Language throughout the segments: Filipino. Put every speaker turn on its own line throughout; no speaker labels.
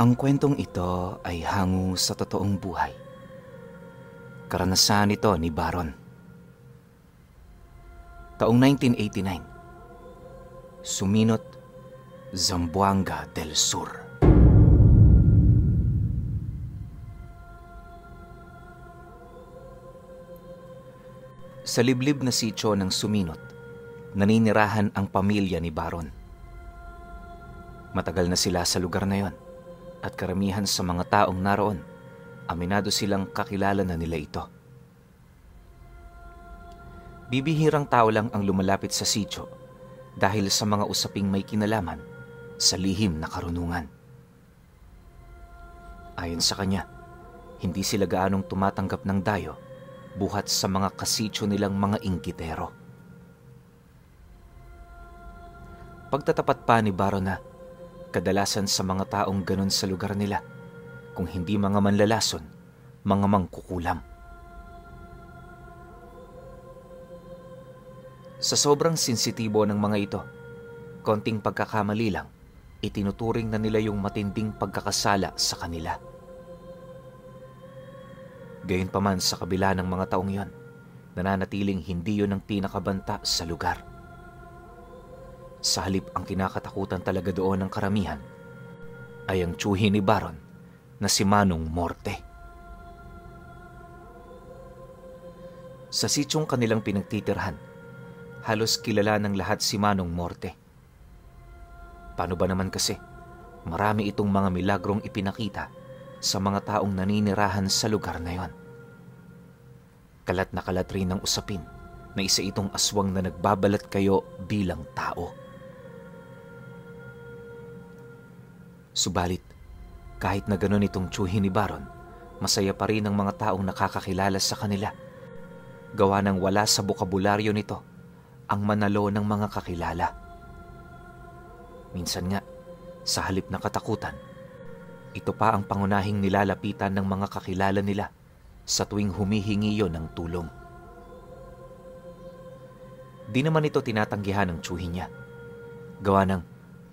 Ang kwentong ito ay hango sa totoong buhay. Karanasan ito ni Baron. Taong 1989, Suminot, Zamboanga del Sur. Sa liblib na sitio ng Suminot, naninirahan ang pamilya ni Baron. Matagal na sila sa lugar na yon at karamihan sa mga taong naroon, aminado silang kakilala na nila ito. Bibihirang tao lang ang lumalapit sa sitio dahil sa mga usaping may kinalaman sa lihim na karunungan. Ayon sa kanya, hindi sila gaanong tumatanggap ng dayo buhat sa mga kasityo nilang mga inggitero. Pagtatapat pa ni Baron na kadalasan sa mga taong ganon sa lugar nila, kung hindi mga manlalason, mga mangkukulam. Sa sobrang sensitibo ng mga ito, konting pagkakamali lang, itinuturing na nila yung matinding pagkakasala sa kanila. Gayunpaman sa kabila ng mga taong yon, nananatiling hindi yun ang pinakabanta sa lugar. Sa halip ang kinakatakutan talaga doon ng karamihan ay ang tiyuhin ni Baron na si Manong Morte. Sa sityong kanilang pinagtitirhan, halos kilala ng lahat si Manong Morte. Paano ba naman kasi, marami itong mga milagrong ipinakita sa mga taong naninirahan sa lugar na yon. Kalat na kalat rin ng usapin na isa itong aswang na nagbabalat kayo bilang tao. Subalit, kahit na ganon itong tiyuhin ni Baron, masaya pa rin ang mga taong nakakakilala sa kanila. Gawa ng wala sa bokabularyo nito ang manalo ng mga kakilala. Minsan nga, sa halip na katakutan, ito pa ang pangunahing nilalapitan ng mga kakilala nila sa tuwing humihingi yon ng tulong. Di naman ito tinatanggihan ng tiyuhin niya. Gawa ng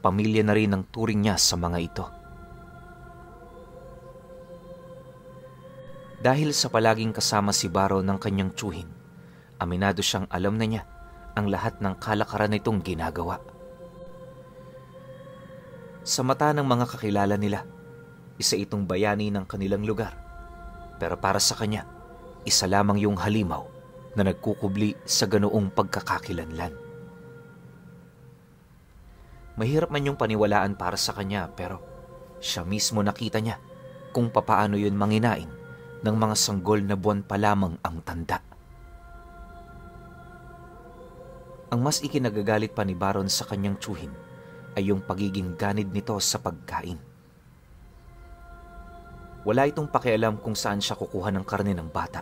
pamilya na rin ang turing niya sa mga ito. Dahil sa palaging kasama si Baron ng kanyang tiyuhin, aminado siyang alam na niya ang lahat ng kalakaran nitong ginagawa. Sa mata ng mga kakilala nila, isa itong bayani ng kanilang lugar. Pero para sa kanya, isa lamang yung halimaw na nagkukubli sa ganoong pagkakakilanlan. Mahirap man yung paniwalaan para sa kanya, pero siya mismo nakita niya kung papaano yun manginain ng mga sanggol na buwan pa lamang ang tanda. Ang mas ikinagagalit pa ni Baron sa kanyang tiyuhin ay yung pagiging ganid nito sa pagkain. Wala itong pakialam kung saan siya kukuha ng karne ng bata.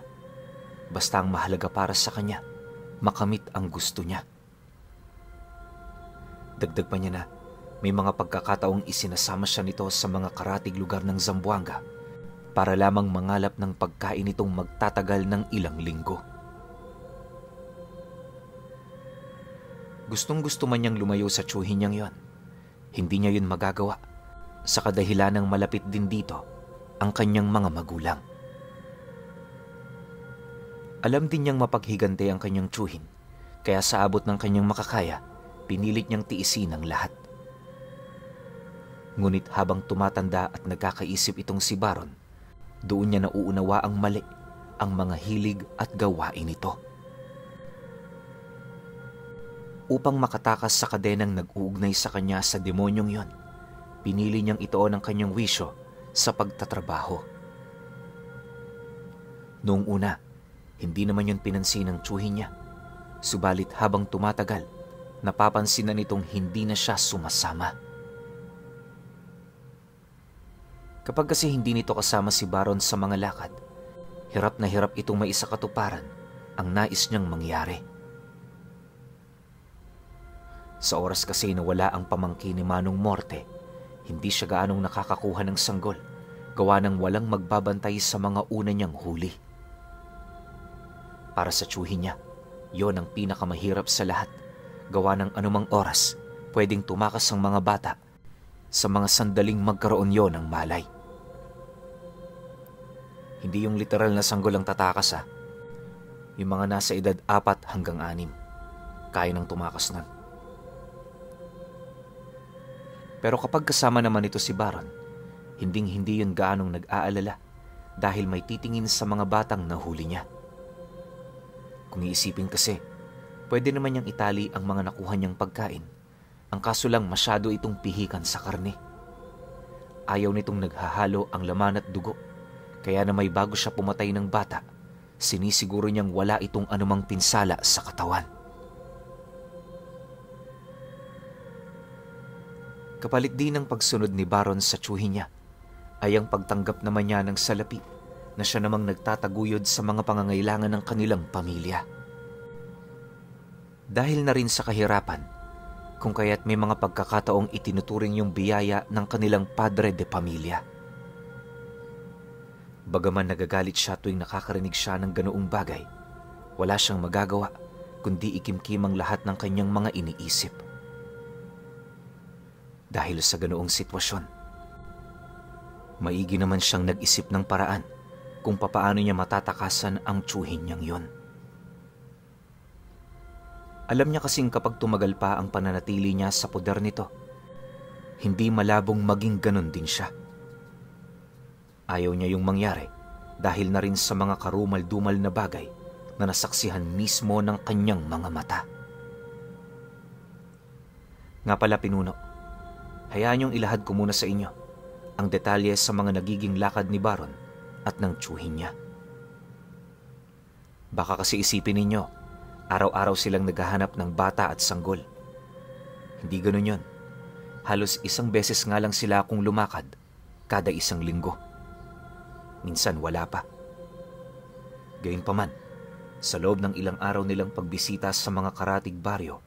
Basta ang mahalaga para sa kanya, makamit ang gusto niya. Dagdag pa niya na may mga pagkakataong isinasama siya nito sa mga karatig lugar ng Zamboanga para lamang mangalap ng pagkain itong magtatagal ng ilang linggo. Gustong-gusto man niyang lumayo sa tiyuhin niyang yon, hindi niya yun magagawa sa kadahilanang malapit din dito ang kanyang mga magulang. Alam din niyang mapaghigante ang kanyang tiyuhin, kaya sa abot ng kanyang makakaya, pinilit niyang tiisin ang lahat. Ngunit habang tumatanda at nagkakaisip itong si Baron, doon niya nauunawa ang mali ang mga hilig at gawain nito. Upang makatakas sa kadenang nag-uugnay sa kanya sa demonyong yon, pinili niyang itoon ang kanyang wisyo sa pagtatrabaho. Noong una, hindi naman yun pinansin ng tiyuhin niya. Subalit habang tumatagal, napapansin na nitong hindi na siya sumasama. Kapag kasi hindi nito kasama si Baron sa mga lakad, hirap na hirap itong maisakatuparan ang nais niyang mangyari. Sa oras kasi na wala ang pamangkin ni Manong Morte, hindi siya gaanong nakakakuha ng sanggol, gawa ng walang magbabantay sa mga una niyang huli. Para sa tiyuhin niya, yon ang pinakamahirap sa lahat, gawa ng anumang oras pwedeng tumakas ang mga bata sa mga sandaling magkaroon yon ng malay. Hindi yung literal na sanggol ang tatakas Yung mga nasa edad 4 hanggang 6, kaya nang tumakas nun. Pero kapag kasama naman ito si Baron, hinding-hindi yun gaanong nag-aalala dahil may titingin sa mga batang nahuli niya. Kung iisipin kasi, pwede naman niyang itali ang mga nakuha niyang pagkain. Ang kaso lang masyado itong pihikan sa karne. Ayaw nitong naghahalo ang laman at dugo, kaya na may bago siya pumatay ng bata, sinisiguro niyang wala itong anumang pinsala sa katawan. Kapalit din ng pagsunod ni Baron sa tsuhin niya ay ang pagtanggap naman niya ng salapi na siya namang nagtataguyod sa mga pangangailangan ng kanilang pamilya. Dahil na rin sa kahirapan, kung kaya't may mga pagkakataong itinuturing yung biyaya ng kanilang padre de pamilya. Bagaman nagagalit siya tuwing nakakarinig siya ng ganoong bagay, wala siyang magagawa kundi ikimkim ang lahat ng kanyang mga iniisip. Dahil sa ganoong sitwasyon, maigi naman siyang nag-isip ng paraan kung papaano niya matatakasan ang tsuhin niyang yon. Alam niya kasing kapag tumagal pa ang pananatili niya sa poder nito, hindi malabong maging ganon din siya. Ayaw niya yung mangyari dahil na rin sa mga karumal-dumal na bagay na nasaksihan mismo ng kanyang mga mata. Nga pala pinuno, hayaan niyong ilahad ko muna sa inyo ang detalye sa mga nagiging lakad ni Baron at ng tsuhin niya. Baka kasi isipin ninyo, araw-araw silang naghahanap ng bata at sanggol. Hindi ganun yon. Halos isang beses nga lang sila akong lumakad kada isang linggo. Minsan wala pa. Gayunpaman, sa loob ng ilang araw nilang pagbisita sa mga karatig baryo,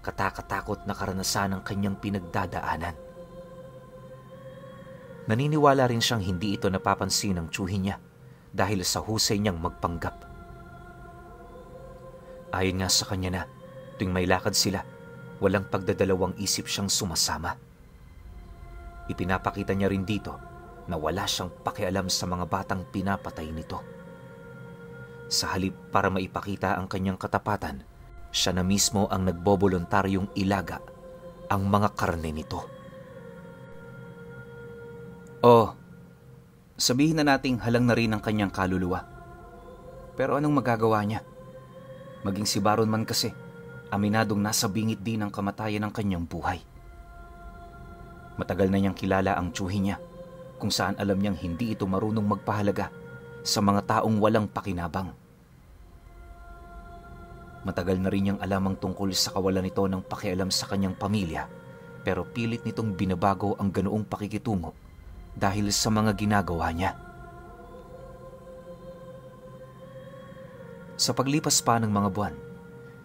katakatakot na karanasan ang kanyang pinagdadaanan. Naniniwala rin siyang hindi ito napapansin ng tsuhin niya dahil sa husay niyang magpanggap. Ayon nga sa kanya na, tuwing may lakad sila, walang pagdadalawang isip siyang sumasama. Ipinapakita niya rin dito na wala siyang pakialam sa mga batang pinapatay nito. Sa halip para maipakita ang kanyang katapatan, siya na mismo ang nagboboluntaryong ilaga ang mga karne nito. Sabihin na nating halang na rin ang kanyang kaluluwa. Pero anong magagawa niya? Maging si Baron man kasi, aminadong nasa bingit din ang kamatayan ng kanyang buhay. Matagal na niyang kilala ang tsuhin niya, kung saan alam niyang hindi ito marunong magpahalaga sa mga taong walang pakinabang. Matagal na rin niyang alam ang tungkol sa kawalan nito ng pakialam sa kanyang pamilya, pero pilit nitong binabago ang ganoong pakikitungo dahil sa mga ginagawa niya. Sa paglipas pa ng mga buwan,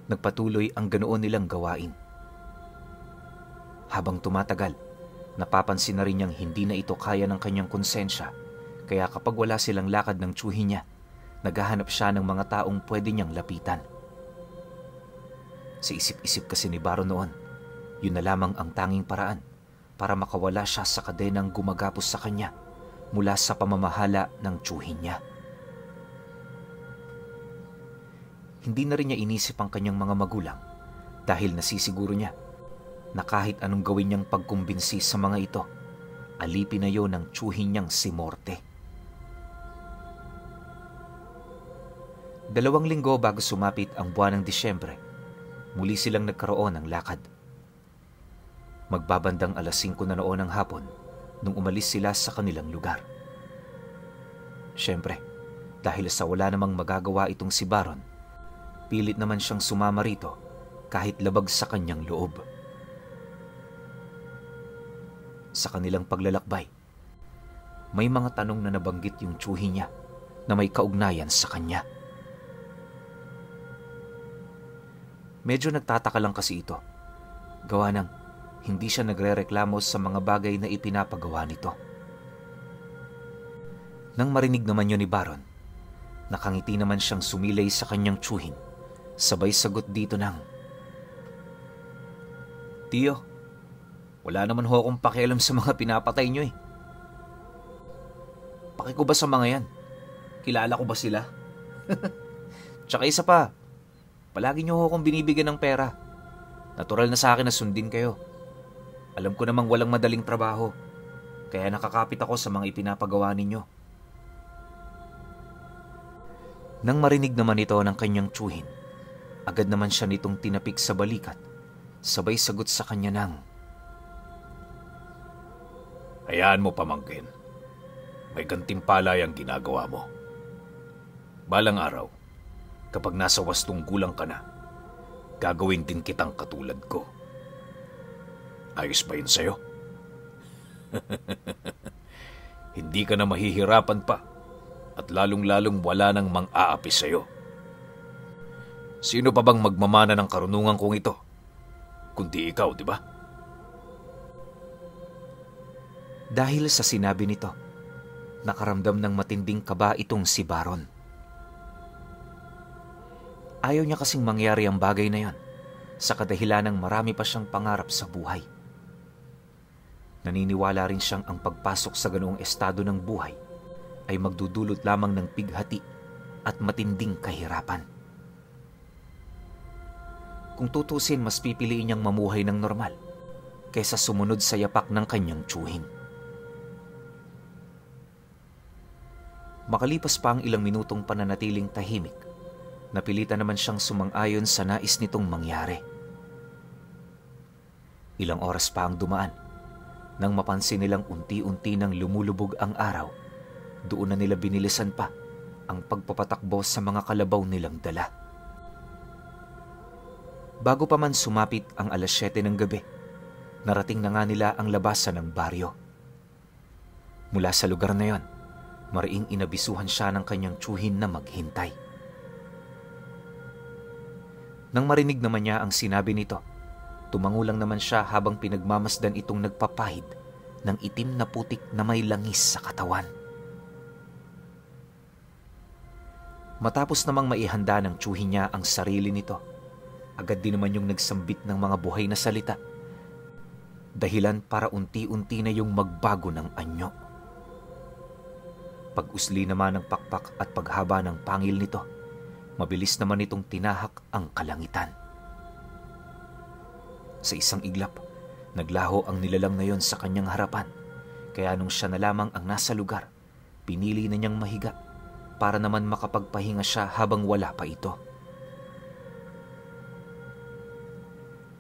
nagpatuloy ang ganoon nilang gawain. Habang tumatagal, napapansin na rin niyang hindi na ito kaya ng kanyang konsensya, kaya kapag wala silang lakad ng tsuhin niya, naghahanap siya ng mga taong pwede niyang lapitan. Sa isip-isip kasi ni Baron noon, yun na lamang ang tanging paraan para makawala siya sa kadenang gumagapos sa kanya mula sa pamamahala ng tsuhin niya. Hindi na rin niya inisip ang kanyang mga magulang dahil nasisiguro niya na kahit anong gawin niyang pagkumbinsi sa mga ito, alipin na yon ng tsuhin niyang si Morte. 2 linggo bago sumapit ang buwan ng Disyembre, muli silang nagkaroon ng lakad. Magbabandang 5:00 na noon ng hapon nung umalis sila sa kanilang lugar. Siyempre, dahil sa wala namang magagawa itong si Baron, pilit naman siyang sumama rito kahit labag sa kanyang loob. Sa kanilang paglalakbay, may mga tanong na nabanggit yung tsuhin niya na may kaugnayan sa kanya. Medyo nagtataka lang kasi ito, gawa ng hindi siya nagrereklamo sa mga bagay na ipinapagawa nito. Nang marinig naman yun ni Baron, nakangiti naman siyang sumilay sa kanyang tsuhin. Sabay sagot dito ng, "Tiyo, Wala naman ho akong pakialam sa mga pinapatay nyo eh. Paki ko ba sa mga yan? Kilala ko ba sila? Tsaka isa pa, palagi nyo ho akong binibigyan ng pera. Natural na sa akin na sundin kayo. Alam ko namang walang madaling trabaho, kaya nakakapit ako sa mga ipinapagawa ninyo. Nang marinig naman ito ng kanyang tiyuhin, agad naman siya nitong tinapik sa balikat, sabay sagot sa kanya ng,
Hayaan mo, pamangkin. May gantimpala ang ginagawa mo. Balang araw, kapag nasa wastong gulang ka na, gagawin din kitang katulad ko. Ayos ba yun sa'yo? Hindi ka na mahihirapan pa at lalong-lalong wala nang mang-aapi sa'yo. Sino pa bang magmamana ng karunungan kong ito? Kundi ikaw, di ba?
Dahil sa sinabi nito, nakaramdam ng matinding kaba itong si Baron. Ayaw niya kasing mangyari ang bagay na yon sa kadahilanang marami pa siyang pangarap sa buhay. Naniniwala rin siyang ang pagpasok sa ganoong estado ng buhay ay magdudulot lamang ng pighati at matinding kahirapan. Kung tutusin, mas pipiliin niyang mamuhay ng normal kaysa sumunod sa yapak ng kanyang tiyuhin. Makalipas pa ang ilang minutong pananatiling tahimik, napilitan naman siyang sumang-ayon sa nais nitong mangyari. Ilang oras pa ang dumaan, nang mapansin nilang unti-unti nang lumulubog ang araw, doon na nila binilisan pa ang pagpapatakbo sa mga kalabaw nilang dala. Bago pa man sumapit ang 7:00 ng gabi, narating na nga nila ang labasan ng baryo. Mula sa lugar na yon, mariing inabisuhan siya ng kanyang tiyuhin na maghintay. Nang marinig naman niya ang sinabi nito, tumango lang naman siya habang pinagmamasdan itong nagpapahid ng itim na putik na may langis sa katawan. Matapos namang maihanda ng tiyuhin niya ang sarili nito, agad din naman yung nagsambit ng mga buhay na salita, dahilan para unti-unti na yung magbago ng anyo. Pag-usli naman ng pakpak at paghaba ng pangil nito, mabilis naman itong tinahak ang kalangitan. Sa isang iglap, naglaho ang nilalang na yon sa kanyang harapan, kaya nung siya na lamang ang nasa lugar, pinili na niyang mahiga para naman makapagpahinga siya habang wala pa ito.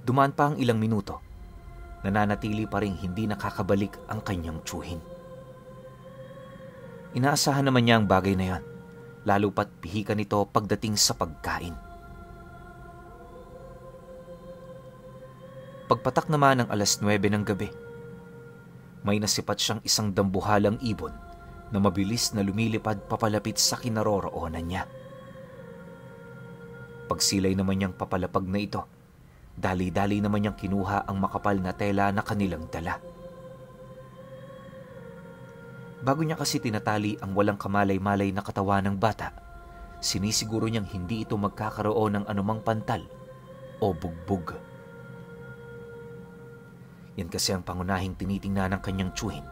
Dumaan pa ang ilang minuto, nananatili pa ring hindi nakakabalik ang kanyang tiyuhin. Inaasahan naman niya ang bagay na yan, lalo pat pihikan nito pagdating sa pagkain. Pagpatak naman ng 9:00 ng gabi, may nasipat siyang isang dambuhalang ibon na mabilis na lumilipad papalapit sa kinaroroonan niya. Pagsilay naman niyang papalapag na ito, dali-dali naman niyang kinuha ang makapal na tela na kanilang dala. Bago niya kasi tinatali ang walang kamalay-malay na katawan ng bata, sinisiguro niyang hindi ito magkakaroon ng anumang pantal o bugbog. Yan kasi ang pangunahing tinitingnan ng kanyang tiyuhin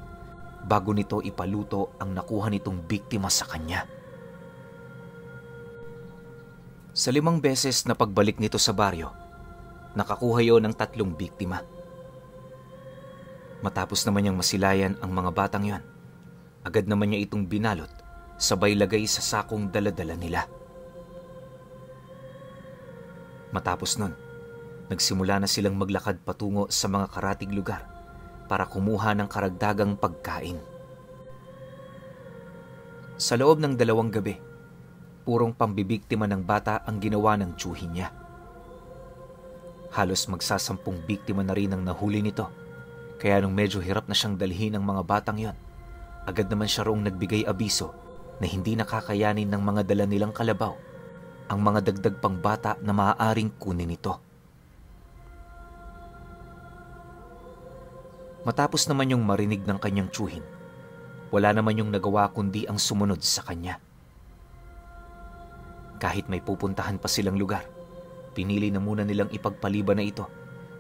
bago nito ipaluto ang nakuha nitong biktima sa kanya. Sa 5 beses na pagbalik nito sa baryo, nakakuha yon ng 3 biktima. Matapos naman niyang masilayan ang mga batang yon, agad naman niya itong binalot, sabay lagay sa sakong dala-dala nila. Matapos nun, nagsimula na silang maglakad patungo sa mga karatig lugar para kumuha ng karagdagang pagkain. Sa loob ng 2 gabi, purong pambibiktima ng bata ang ginawa ng tiyuhin niya. Halos magsasampung biktima na rin ang nahuli nito, kaya nung medyo hirap na siyang dalhin ng mga batang yon, agad naman siya roong nagbigay abiso na hindi nakakayanin ng mga dala nilang kalabaw ang mga dagdag pang bata na maaaring kunin nito. Matapos naman yung marinig ng kanyang tiyuhin, wala naman yung nagawa kundi ang sumunod sa kanya. Kahit may pupuntahan pa silang lugar, pinili na muna nilang ipagpaliban na ito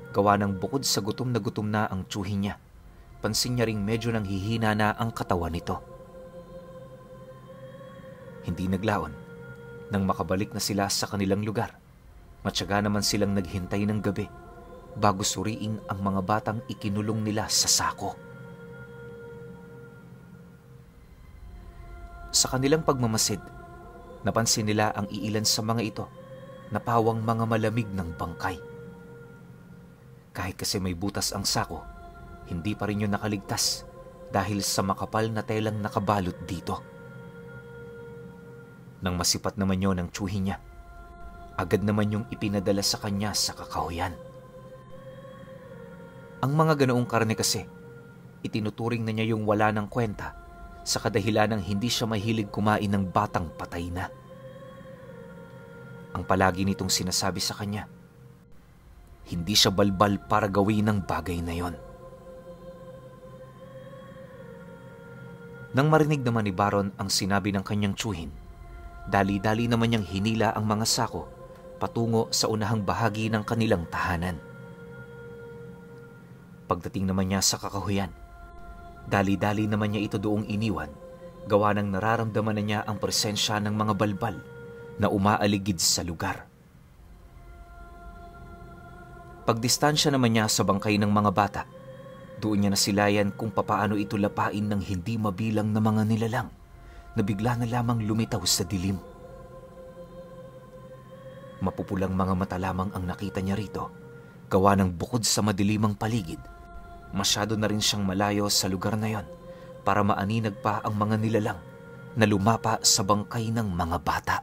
Gawa ng bukod sa gutom na ang tsuhin niya, pansin niya ring medyo nanghihina na ang katawan nito. Hindi naglaon. Nang makabalik na sila sa kanilang lugar, matyaga naman silang naghintay ng gabi bago suriin ang mga batang ikinulong nila sa sako. Sa kanilang pagmamasid, napansin nila ang iilan sa mga ito na pawang mga malamig ng bangkay. Kahit kasi may butas ang sako, hindi pa rin yun nakaligtas dahil sa makapal na telang nakabalot dito. Nang masipat naman yun ang tsuhin niya, agad naman yung ipinadala sa kanya sa kakahuyan. Ang mga ganoong karne kasi, itinuturing na niya yung wala ng kwenta sa kadahilan ng hindi siya mahilig kumain ng batang patay na. Ang palagi nitong sinasabi sa kanya, hindi siya balbal para gawin ang bagay na yon. Nang marinig naman ni Baron ang sinabi ng kanyang tsuhin, dali-dali naman niyang hinila ang mga sako patungo sa unahang bahagi ng kanilang tahanan. Pagdating naman niya sa kakahuyan, dali-dali naman niya ito doong iniwan, gawa ng nararamdaman na niya ang presensya ng mga balbal na umaaligid sa lugar. Pagdistansya naman niya sa bangkay ng mga bata, doon niya nasilayan kung papaano ito lapain ng hindi mabilang na mga nilalang na bigla na lamang lumitaw sa dilim. Mapupulang mga mata lamang ang nakita niya rito, gawa ng bukod sa madilimang paligid, masyado na rin siyang malayo sa lugar na yon para maaninag pa ang mga nilalang na lumapa sa bangkay ng mga bata.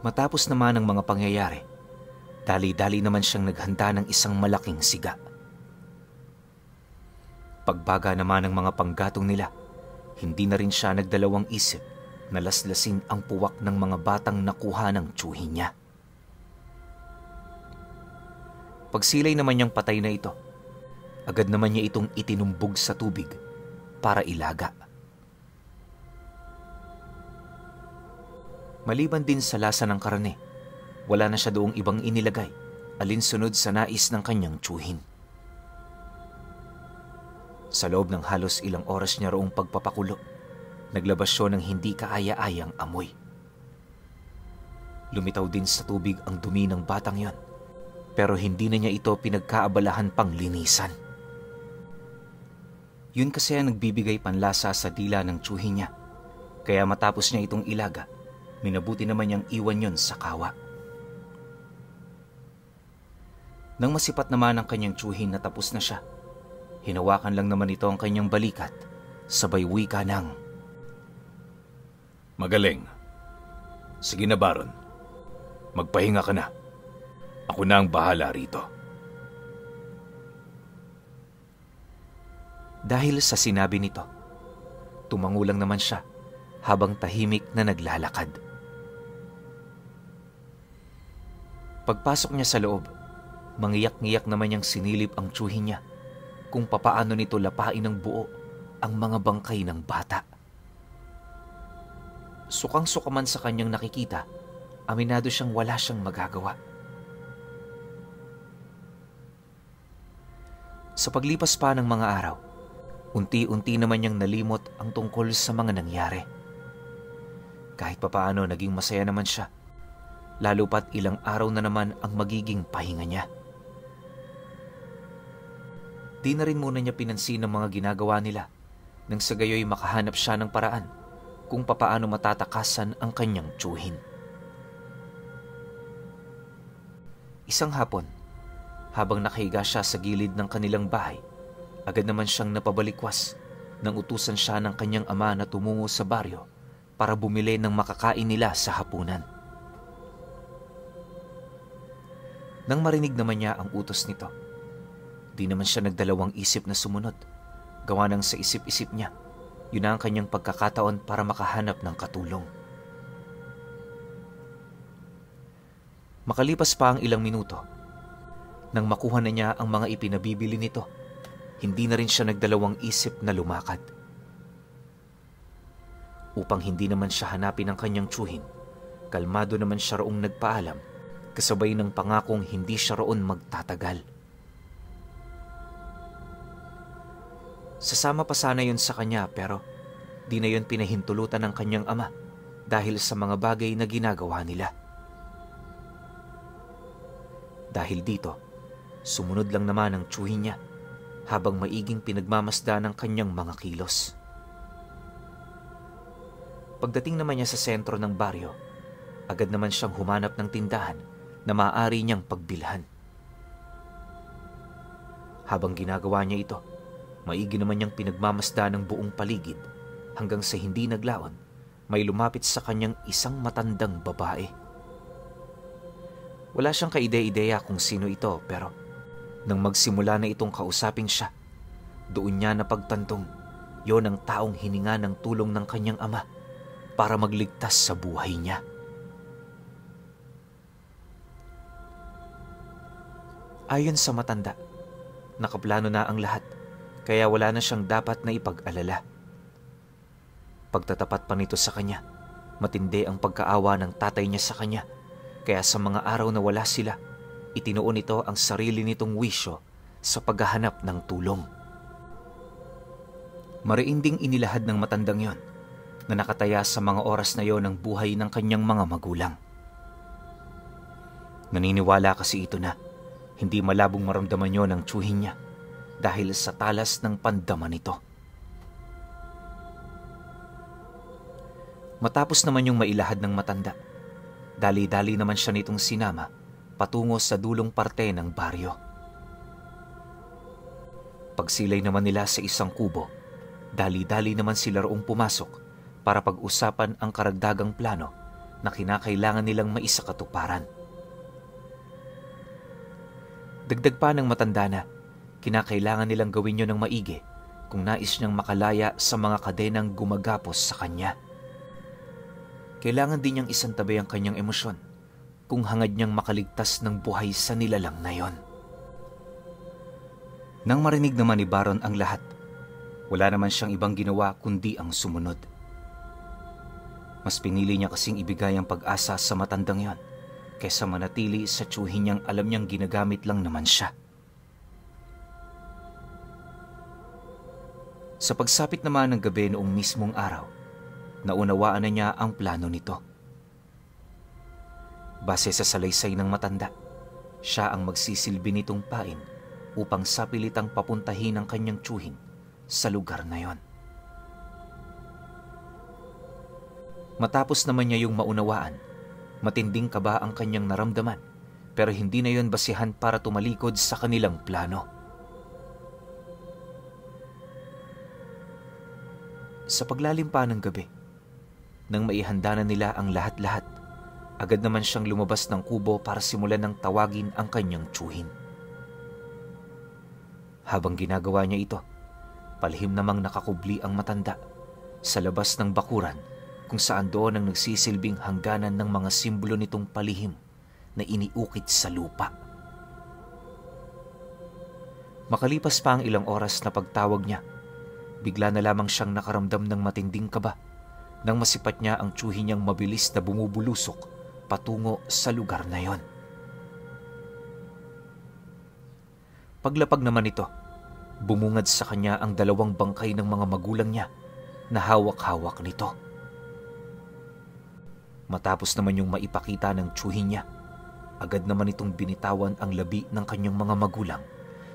Matapos naman ang mga pangyayari, dali-dali naman siyang naghanda ng isang malaking siga. Pagbaga naman ng mga panggatong nila, hindi na rin siya nagdalawang isip na laslasin ang puwak ng mga batang nakuha ng tsuhin niya. Pagsilay naman niyang patay na ito, agad naman niya itong itinumbog sa tubig para ilaga. Maliban din sa lasa ng karne, wala na siya doong ibang inilagay alinsunod sa nais ng kanyang tsuhin. Sa loob ng halos ilang oras niya roong pagpapakulo, naglabas siya ng hindi kaaya-ayang amoy. Lumitaw din sa tubig ang dumi ng batang yon, pero hindi na niya ito pinagkaabalahan pang linisan. Yun kasi ang nagbibigay panlasa sa dila ng tsuhin niya, kaya matapos niya itong ilaga, minabuti naman niyang iwan yon sa kawa. Nang masipat naman ang kanyang tsuhin na tapos na siya, hinawakan lang naman ito ang kanyang balikat, sabay wika ng,
"Magaling. Sige na, Baron. Magpahinga ka na. Ako na ang bahala rito."
Dahil sa sinabi nito, tumango lang naman siya habang tahimik na naglalakad. Pagpasok niya sa loob, mangiyak-ngiyak naman niyang sinilip ang tsuhin niya kung papaano nito lapain ng buo ang mga bangkay ng bata. Sukang-suka man sa kanyang nakikita, aminado siyang wala siyang magagawa. Sa paglipas pa ng mga araw, unti-unti naman niyang nalimot ang tungkol sa mga nangyari. Kahit papaano naging masaya naman siya, lalo pat ilang araw na naman ang magiging pahinga niya. Di na rin muna niya pinansin ang mga ginagawa nila nang sa gayoy makahanap siya ng paraan kung papaano matatakasan ang kanyang tsuhin. Isang hapon, habang nakahiga siya sa gilid ng kanilang bahay, agad naman siyang napabalikwas nang utusan siya ng kanyang ama na tumungo sa baryo para bumili ng makakain nila sa hapunan. Nang marinig naman niya ang utos nito, di naman siya nagdalawang isip na sumunod, gawa ng sa isip-isip niya, yun ang kanyang pagkakataon para makahanap ng katulong. Makalipas pa ang ilang minuto, nang makuha na niya ang mga ipinabibili nito, hindi na rin siya nagdalawang isip na lumakad. Upang hindi naman siya hanapin ang kanyang tsuhin, kalmado naman siya roong nagpaalam kasabay ng pangakong hindi siya roon magtatagal. Sasama pa sana yun sa kanya pero di na yun pinahintulutan ng kanyang ama dahil sa mga bagay na ginagawa nila. Dahil dito, sumunod lang naman ang tiyuhin niya habang maiging pinagmamasda ng kanyang mga kilos. Pagdating naman niya sa sentro ng baryo, agad naman siyang humanap ng tindahan na maaari niyang pagbilhan. Habang ginagawa niya ito, maigi naman niyang pinagmamasda ng buong paligid hanggang sa hindi naglaon, may lumapit sa kanyang isang matandang babae. Wala siyang kaide-ideya kung sino ito pero nang magsimula na itong kausapin siya, doon niya napagtantong yon ang taong hininga ng tulong ng kanyang ama para magligtas sa buhay niya. Ayon sa matanda, nakaplano na ang lahat kaya wala na siyang dapat na ipag-alala. Pagtatapat pa nito sa kanya, matindi ang pagkaawa ng tatay niya sa kanya kaya sa mga araw na wala sila, itinuon nito ang sarili nitong wisyo sa paghahanap ng tulong. Mariinding inilahad ng matandang yon na nakataya sa mga oras na yon ng buhay ng kanyang mga magulang. Naniniwala kasi ito na hindi malabong maramdaman yon ang tiyuhin niya dahil sa talas ng pandaman nito. Matapos naman yung mailahad ng matanda, dali-dali naman siya nitong sinama patungo sa dulong parte ng baryo. Pagsilay naman nila sa isang kubo, dali-dali naman sila roong pumasok para pag-usapan ang karagdagang plano na kinakailangan nilang maisakatuparan. Dagdag pa ng matanda na kinakailangan nilang gawin yun ng maigi kung nais niyang makalaya sa mga kadenang gumagapos sa kanya. Kailangan din niyang isantabi ang kanyang emosyon kung hangad niyang makaligtas ng buhay sa nilalang na yon. Nang marinig naman ni Baron ang lahat, wala naman siyang ibang ginawa kundi ang sumunod. Mas pinili niya kasing ibigay ang pag-asa sa matandang yon kaysa manatili sa tiyuhin niyang alam niyang ginagamit lang naman siya. Sa pagsapit naman ng gabi noong mismong araw, naunawaan na niya ang plano nito. Base sa salaysay ng matanda, siya ang magsisilbi nitong pain upang sapilitang papuntahin ang kanyang tiyuhin sa lugar na yon. Matapos naman niya yung maunawaan, matinding kaba ang kanyang naramdaman pero hindi na yon basihan para tumalikod sa kanilang plano. Sa paglalim pa ng gabi, nang maihanda na nila ang lahat-lahat, agad naman siyang lumabas ng kubo para simulan ng tawagin ang kanyang tiyuhin. Habang ginagawa niya ito, palihim namang nakakubli ang matanda sa labas ng bakuran kung saan doon ang nagsisilbing hangganan ng mga simbolo nitong palihim na iniukit sa lupa. Makalipas pa ang ilang oras na pagtawag niya, bigla na lamang siyang nakaramdam ng matinding kaba nang masipat niya ang tiyuhin niyang mabilis na bumubulusok patungo sa lugar na yon. Paglapag naman ito, bumungad sa kanya ang dalawang bangkay ng mga magulang niya na hawak-hawak nito. Matapos naman yung maipakita ng tiyuhin niya, agad naman itong binitawan ang labi ng kanyang mga magulang,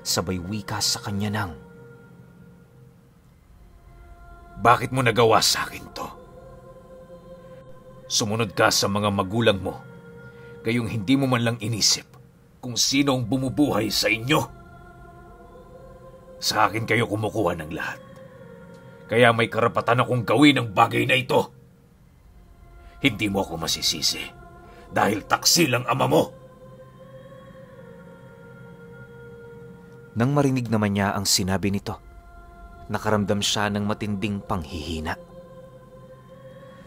sabay wika sa kanya ng,
"Bakit mo nagawa sa akin to? Sumunod ka sa mga magulang mo, gayong hindi mo man lang inisip kung sino ang bumubuhay sa inyo. Sa akin kayo kumukuha ng lahat, kaya may karapatan akong gawin ang bagay na ito. Hindi mo ako masisisi dahil taksil ang ama mo."
Nang marinig naman niya ang sinabi nito, nakaramdam siya ng matinding panghihina.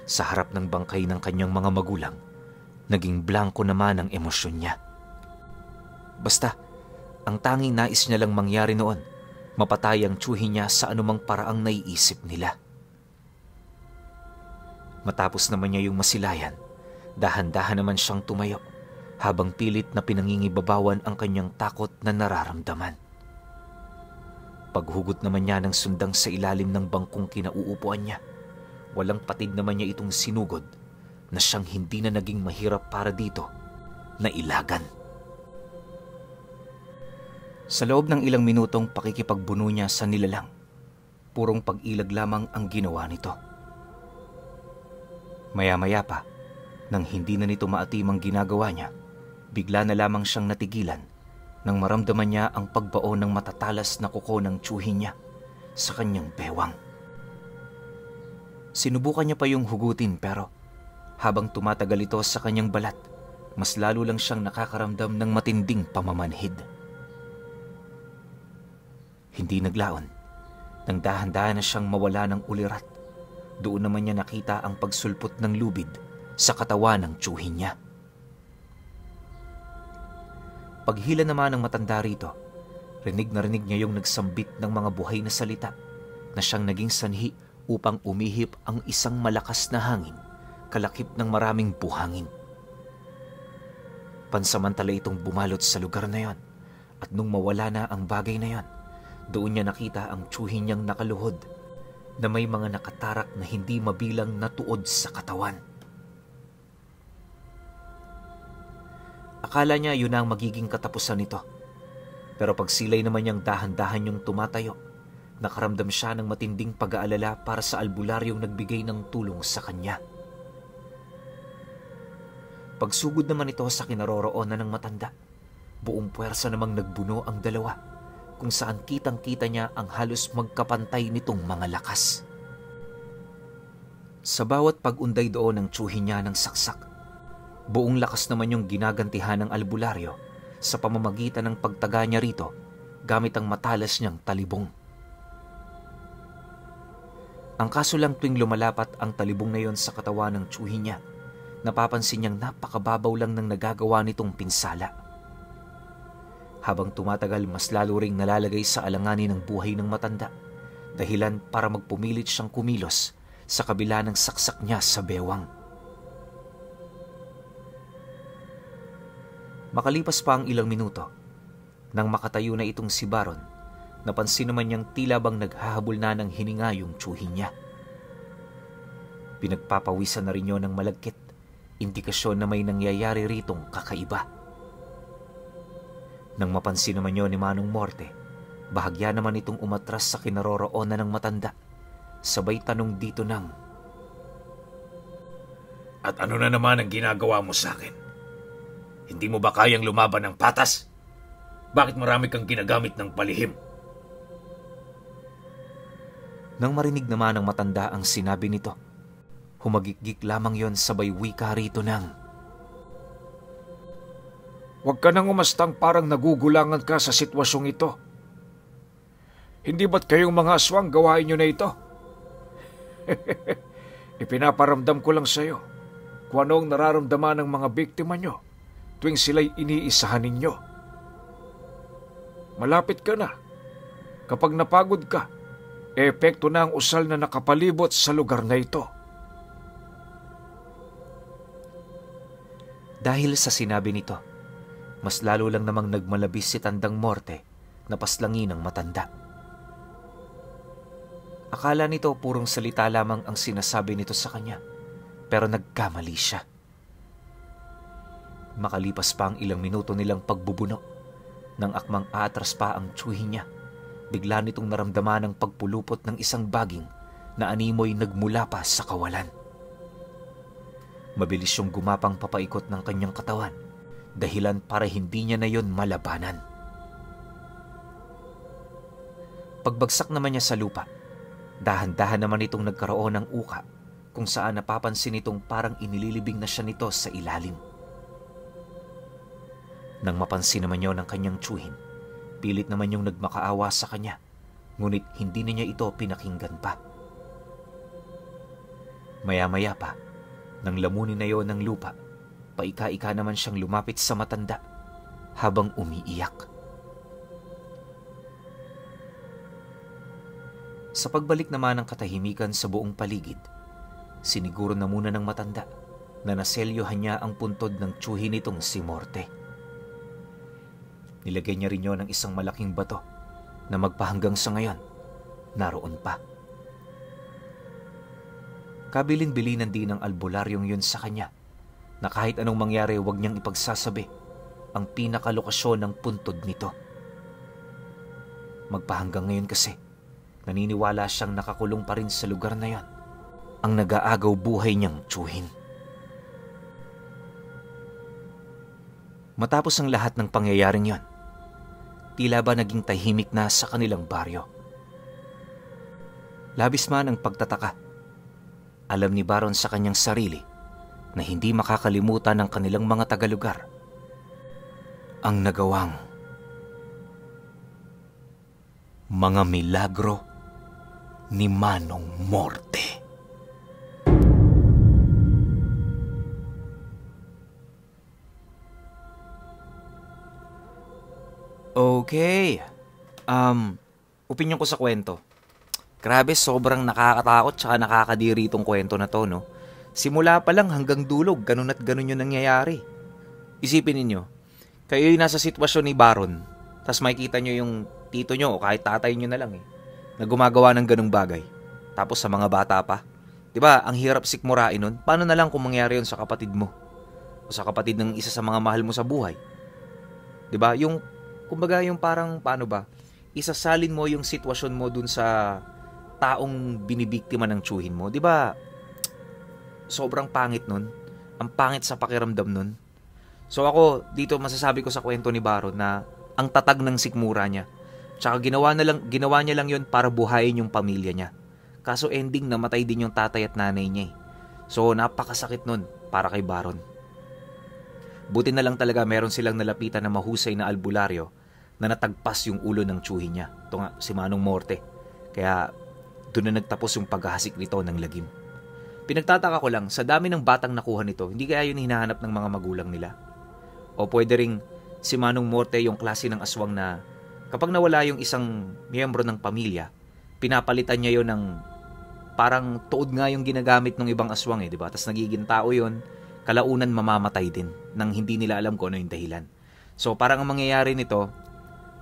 Sa harap ng bangkay ng kanyang mga magulang, naging blanko naman ang emosyon niya. Basta, ang tanging nais niya lang mangyari noon, mapatay ang tiyuhin niya sa anumang paraang naiisip nila. Matapos naman niya yung masilayan, dahan-dahan naman siyang tumayo habang pilit na pinangingibabawan ang kanyang takot na nararamdaman. Paghugot naman niya ng sundang sa ilalim ng bangkong kinauupuan niya, walang patid naman niya itong sinugod na siyang hindi na naging mahirap para dito na ilagan. Sa loob ng ilang minutong pakikipagbuno niya sa nilalang, purong pag-ilag lamang ang ginawa nito. Maya-maya pa, nang hindi na nito maatim ang ginagawa niya, bigla na lamang siyang natigilan nang maramdaman niya ang pagbaon ng matatalas na kuko ng tiyuhin niya sa kanyang bewang. Sinubukan niya pa yung hugutin pero habang tumatagal ito sa kanyang balat, mas lalo lang siyang nakakaramdam ng matinding pamamanhid. Hindi naglaon, nang dahan-dahan na siyang mawala ng ulirat, doon naman niya nakita ang pagsulpot ng lubid sa katawan ng tiyuhin niya. Paghila naman ng matanda rito, rinig na rinig niya yung nagsambit ng mga buhay na salita na siyang naging sanhi upang umihip ang isang malakas na hangin, kalakip ng maraming buhangin. Pansamantala itong bumalot sa lugar na yon, at nung mawala na ang bagay na yon, doon niya nakita ang tiyuhin niyang nakaluhod na may mga nakatarak na hindi mabilang na tuod sa katawan. Akala niya yun ang magiging katapusan nito. Pero pagsilay naman niyang dahan-dahan yung tumatayo, nakaramdam siya ng matinding pag-aalala para sa albularyong nagbigay ng tulong sa kanya. Pagsugod naman ito sa kinaroroonan ng matanda, buong puwersa namang nagbuno ang dalawa, kung saan kitang-kita niya ang halos magkapantay nitong mga lakas. Sa bawat pag-unday doon ng tiyuhin niya ng saksak, buong lakas naman yung ginagantihan ng albularyo sa pamamagitan ng pagtaga niya rito gamit ang matalas niyang talibong. Ang kaso lang tuwing lumalapat ang talibong na yon sa katawan ng tiyuhin niya, napapansin niyang napakababaw lang ng nagagawa nitong pinsala. Habang tumatagal, mas lalo ring nalalagay sa alanganin ng buhay ng matanda, dahilan para magpumilit siyang kumilos sa kabila ng saksak niya sa bewang. Makalipas pa ang ilang minuto, nang makatayo na itong si Baron, napansin naman niyang tila bang naghahabol na ng hininga yung tiyuhin niya. Pinagpapawisan na rin yun ng malagkit, indikasyon na may nangyayari ritong kakaiba. Nang mapansin naman yun ni Manong Morte, bahagya naman itong umatras sa kinaroroonan ng matanda, sabay tanong dito ng,
"At ano na naman ang ginagawa mo sa akin? Hindi mo ba kayang lumaban ng patas? Bakit marami kang ginagamit ng palihim?"
Nang marinig naman ng matanda ang sinabi nito, humagikgik lamang yon sabay wika rito ng,
"Huwag ka nang umastang parang nagugulangan ka sa sitwasyong ito. Hindi ba't kayong mga aswang gawain nyo na ito? Ipinaparamdam ko lang sa iyo kung ano ang nararamdaman ng mga biktima nyo tuwing sila'y iniisahan ninyo. Malapit ka na. Kapag napagod ka, epekto na ang usal na nakapalibot sa lugar na ito."
Dahil sa sinabi nito, mas lalo lang namang nagmalabis si Tandang Morte na paslangin ng matanda. Akala nito purong salita lamang ang sinasabi nito sa kanya, pero nagkamali siya. Makalipas pa ang ilang minuto nilang pagbubuno, nang akmang aatras pa ang tiyuhin niya, bigla nitong naramdaman ang pagpulupot ng isang baging na animoy nagmula pa sa kawalan. Mabilis siyang gumapang papaikot ng kanyang katawan, dahilan para hindi niya na yon malabanan. Pagbagsak naman niya sa lupa, dahan-dahan naman itong nagkaroon ng uka, kung saan napapansin itong parang inililibing na siya nito sa ilalim. Nang mapansin naman niya ng kanyang tiyuhin, pilit naman yung nagmakaawa sa kanya, ngunit hindi na niya ito pinakinggan pa. Maya-maya pa, nang lamunin na yon ng lupa, paika-ika naman siyang lumapit sa matanda habang umiiyak. Sa pagbalik naman ng katahimikan sa buong paligid, siniguro na muna ng matanda na naselyohan niya ang puntod ng tiyuhin nitong si Morte. Nilagay niya rin yon ng isang malaking bato na magpahanggang sa ngayon, naroon pa. Kabilin-bilinan din ng albularyong yun sa kanya na kahit anong mangyari huwag niyang ipagsasabi ang pinakalokasyon ng puntod nito. Magpahanggang ngayon kasi, naniniwala siyang nakakulong pa rin sa lugar na yon ang nag-aagaw buhay niyang tiyuhin. Matapos ang lahat ng pangyayaring yon, tila ba naging tahimik na sa kanilang baryo. Labis man ang pagtataka, alam ni Baron sa kanyang sarili na hindi makakalimutan ng kanilang mga tagalugar ang nagawang mga milagro ni Manong Morte. Okay. Opinyon ko sa kwento. Grabe, sobrang nakakatakot tsaka nakakadiri itong kwento na to, no? Simula pa lang hanggang dulog, ganun at ganun yung nangyayari. Isipin ninyo, kayo yung nasa sitwasyon ni Baron, tas makikita nyo yung tito nyo o kahit tatay nyo na lang na gumagawa ng ganung bagay. Tapos sa mga bata pa. Diba, ang hirap sikmurain nun. Paano na lang kung mangyari yun sa kapatid mo? O sa kapatid ng isa sa mga mahal mo sa buhay? Diba, yung kumbaga yung parang, paano ba, isasalin mo yung sitwasyon mo dun sa taong binibiktima ng tiyuhin mo. Diba, sobrang pangit nun. Ang pangit sa pakiramdam nun. So ako, dito masasabi ko sa kwento ni Baron na ang tatag ng sikmura niya. Tsaka ginawa niya lang yun para buhayin yung pamilya niya. Kaso ending, namatay din yung tatay at nanay niya. So napakasakit nun para kay Baron. Buti na lang talaga meron silang nalapitan na mahusay na albularyo na natagpas yung ulo ng tiyuhin niya. Ito nga, si Manong Morte. Kaya doon na nagtapos yung paghahasik nito ng lagim. Pinagtataka ko lang, sa dami ng batang nakuha nito, hindi kaya yun hinahanap ng mga magulang nila? O pwede ring si Manong Morte yung klase ng aswang na kapag nawala yung isang miyembro ng pamilya, pinapalitan niya yun ng parang tuod nga yung ginagamit ng ibang aswang, di ba? Tapos nagiging tao yun, kalaunan mamamatay din nang hindi nila alam kung ano yung dahilan. So parang ang mangyayari nito,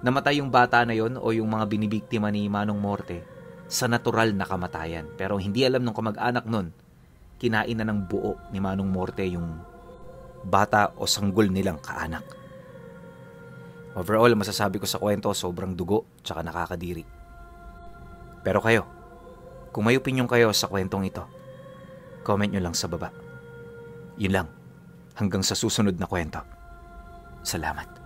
namatay yung bata na yon o yung mga binibiktima ni Manong Morte sa natural na kamatayan. Pero hindi alam ng kamag-anak nun, kinain na ng buo ni Manong Morte yung bata o sanggol nilang kaanak. Overall, masasabi ko sa kwento, sobrang dugo tsaka nakakadiri. Pero kayo, kung may opinyon kayo sa kwentong ito, comment nyo lang sa baba. Yun lang. Hanggang sa susunod na kwento. Salamat.